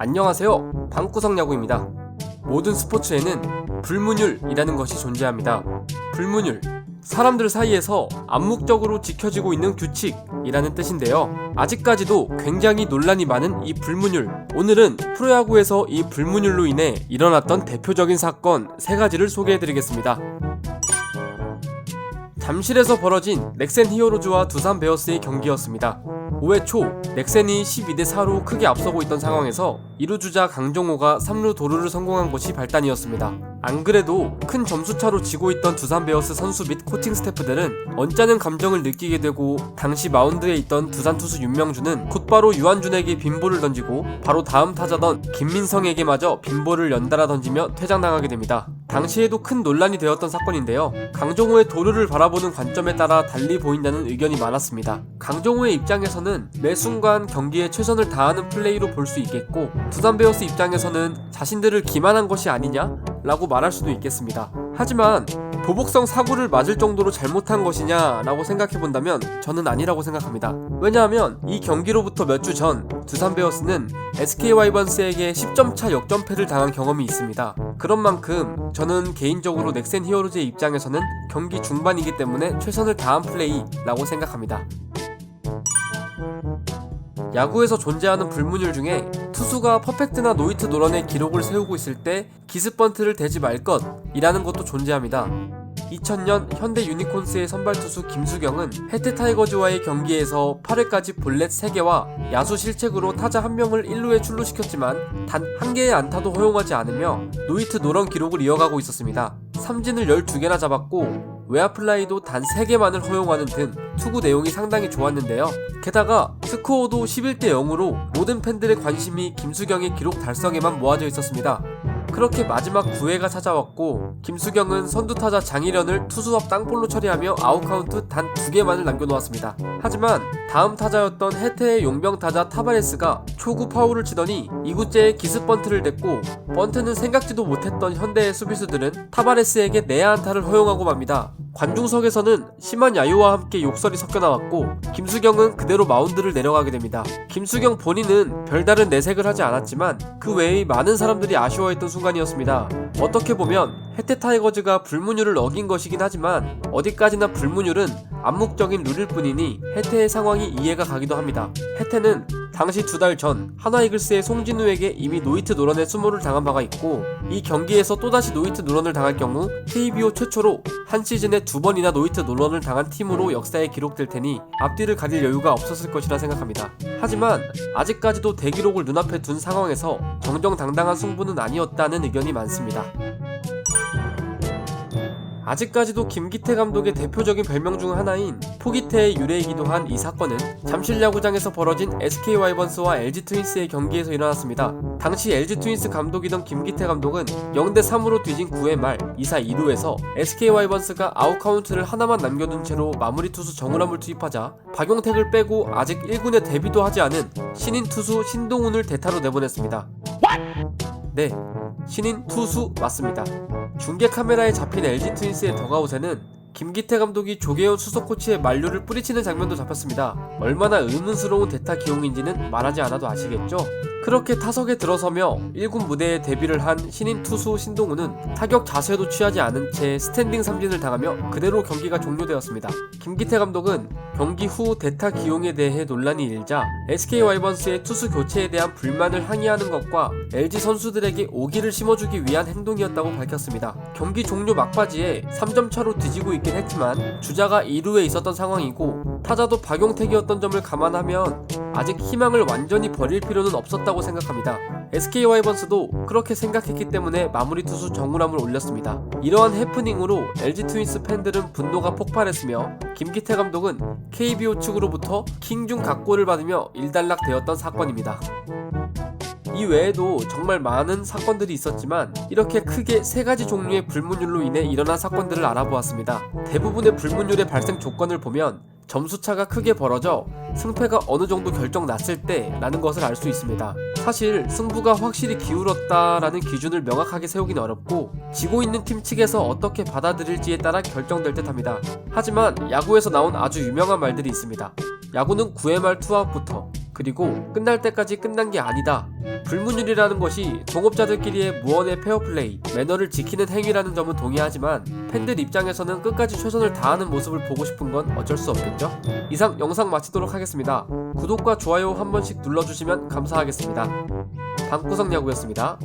안녕하세요, 방구석 야구입니다. 모든 스포츠에는 불문율이라는 것이 존재합니다. 불문율, 사람들 사이에서 암묵적으로 지켜지고 있는 규칙이라는 뜻인데요. 아직까지도 굉장히 논란이 많은 이 불문율, 오늘은 프로야구에서 이 불문율로 인해 일어났던 대표적인 사건 3가지를 소개해드리겠습니다. 잠실에서 벌어진 넥센 히어로즈와 두산 베어스의 경기였습니다. 5회 초 넥센이 12대4로 크게 앞서고 있던 상황에서 2루 주자 강정호가 3루 도루를 성공한 것이 발단이었습니다. 안 그래도 큰 점수차로 지고 있던 두산 베어스 선수 및 코칭 스태프들은 언짢은 감정을 느끼게 되고, 당시 마운드에 있던 두산 투수 윤명주는 곧바로 유한준에게 빈볼을 던지고 바로 다음 타자던 김민성에게마저 빈볼을 연달아 던지며 퇴장당하게 됩니다. 당시에도 큰 논란이 되었던 사건인데요. 강정호의 도루를 바라보는 관점에 따라 달리 보인다는 의견이 많았습니다. 강정호의 입장에서는 매 순간 경기에 최선을 다하는 플레이로 볼 수 있겠고, 두산 베어스 입장에서는 자신들을 기만한 것이 아니냐? 라고 말할 수도 있겠습니다. 하지만 보복성 사고를 맞을 정도로 잘못한 것이냐 라고 생각해본다면 저는 아니라고 생각합니다. 왜냐하면 이 경기로부터 몇 주 전 두산 베어스는 SK 와이번스에게 10점차 역전패를 당한 경험이 있습니다. 그런 만큼 저는 개인적으로 넥센 히어로즈의 입장에서는 경기 중반이기 때문에 최선을 다한 플레이라고 생각합니다. 야구에서 존재하는 불문율 중에 투수가 퍼펙트나 노히트 노런의 기록을 세우고 있을 때 기습번트를 대지 말 것이라는 것도 존재합니다. 2000년 현대 유니콘스의 선발 투수 김수경은 해태 타이거즈와의 경기에서 8회까지 볼넷 3개와 야수 실책으로 타자 1명을 1루에 출루시켰지만 단 1개의 안타도 허용하지 않으며 노히트 노런 기록을 이어가고 있었습니다. 삼진을 12개나 잡았고 외야플라이도 단 3개만을 허용하는 등 투구 내용이 상당히 좋았는데요. 게다가 스코어도 11대 0으로 모든 팬들의 관심이 김수경의 기록 달성에만 모아져 있었습니다. 그렇게 마지막 9회가 찾아왔고 김수경은 선두타자 장일현을 투수 앞 땅볼로 처리하며 아웃카운트 단 2개만을 남겨놓았습니다. 하지만 다음 타자였던 해태의 용병타자 타바레스가 초구 파울을 치더니 2구째에 기습번트를 냈고, 번트는 생각지도 못했던 현대의 수비수들은 타바레스에게 내야 안타를 허용하고 맙니다. 관중석에서는 심한 야유와 함께 욕설이 섞여 나왔고 김수경은 그대로 마운드를 내려가게 됩니다. 김수경 본인은 별다른 내색을 하지 않았지만 그 외의 많은 사람들이 아쉬워했던 순간이었습니다. 어떻게 보면 해태 타이거즈가 불문율을 어긴 것이긴 하지만 어디까지나 불문율은 암묵적인 룰일 뿐이니 해태의 상황이 이해가 가기도 합니다. 해태는 당시 2달 전 한화 이글스의 송진우에게 이미 노히트 노런의 수모를 당한 바가 있고, 이 경기에서 또다시 노히트 노런을 당할 경우 KBO 최초로 한 시즌에 2번이나 노히트 노런을 당한 팀으로 역사에 기록될 테니 앞뒤를 가릴 여유가 없었을 것이라 생각합니다. 하지만 아직까지도 대기록을 눈앞에 둔 상황에서 정정당당한 승부는 아니었다는 의견이 많습니다. 아직까지도 김기태 감독의 대표적인 별명 중 하나인 포기태의 유래이기도 한 이 사건은 잠실 야구장에서 벌어진 SK 와이번스와 LG 트윈스의 경기에서 일어났습니다. 당시 LG 트윈스 감독이던 김기태 감독은 0대3으로 뒤진 9회 말 2사 2루에서 SK 와이번스가 아웃카운트를 하나만 남겨둔 채로 마무리 투수 정우람을 투입하자 박용택을 빼고 아직 1군에 데뷔도 하지 않은 신인 투수 신동훈을 대타로 내보냈습니다. 네, 신인 투수 맞습니다. 중계 카메라에 잡힌 LG 트윈스의 더가웃에는 김기태 감독이 조계현 수석 코치의 만류를 뿌리치는 장면도 잡혔습니다. 얼마나 의문스러운 대타 기용인지는 말하지 않아도 아시겠죠? 그렇게 타석에 들어서며 1군 무대에 데뷔를 한 신인 투수 신동훈은 타격 자세도 취하지 않은 채 스탠딩 삼진을 당하며 그대로 경기가 종료되었습니다. 김기태 감독은 경기 후 대타 기용에 대해 논란이 일자 SK 와이번스의 투수 교체에 대한 불만을 항의하는 것과 LG 선수들에게 오기를 심어주기 위한 행동이었다고 밝혔습니다. 경기 종료 막바지에 3점 차로 뒤지고 있긴 했지만 주자가 2루에 있었던 상황이고 타자도 박용택이었던 점을 감안하면 아직 희망을 완전히 버릴 필요는 없었다고 생각합니다. SK 와이번스도 그렇게 생각했기 때문에 마무리 투수 정우람을 올렸습니다. 이러한 해프닝으로 LG 트윈스 팬들은 분노가 폭발했으며 김기태 감독은 KBO 측으로부터 킹중 각고를 받으며 일단락되었던 사건입니다. 이 외에도 정말 많은 사건들이 있었지만 이렇게 크게 3가지 종류의 불문율로 인해 일어난 사건들을 알아보았습니다. 대부분의 불문율의 발생 조건을 보면 점수차가 크게 벌어져 승패가 어느 정도 결정났을 때 라는 것을 알 수 있습니다. 사실 승부가 확실히 기울었다라는 기준을 명확하게 세우긴 어렵고 지고 있는 팀 측에서 어떻게 받아들일지에 따라 결정될 듯 합니다. 하지만 야구에서 나온 아주 유명한 말들이 있습니다. 야구는 9회 말 투아웃부터 그리고 끝날 때까지 끝난 게 아니다. 불문율이라는 것이 동업자들끼리의 무언의 페어플레이, 매너를 지키는 행위라는 점은 동의하지만 팬들 입장에서는 끝까지 최선을 다하는 모습을 보고 싶은 건 어쩔 수 없겠죠? 이상 영상 마치도록 하겠습니다. 구독과 좋아요 한 번씩 눌러주시면 감사하겠습니다. 방구석 야구였습니다.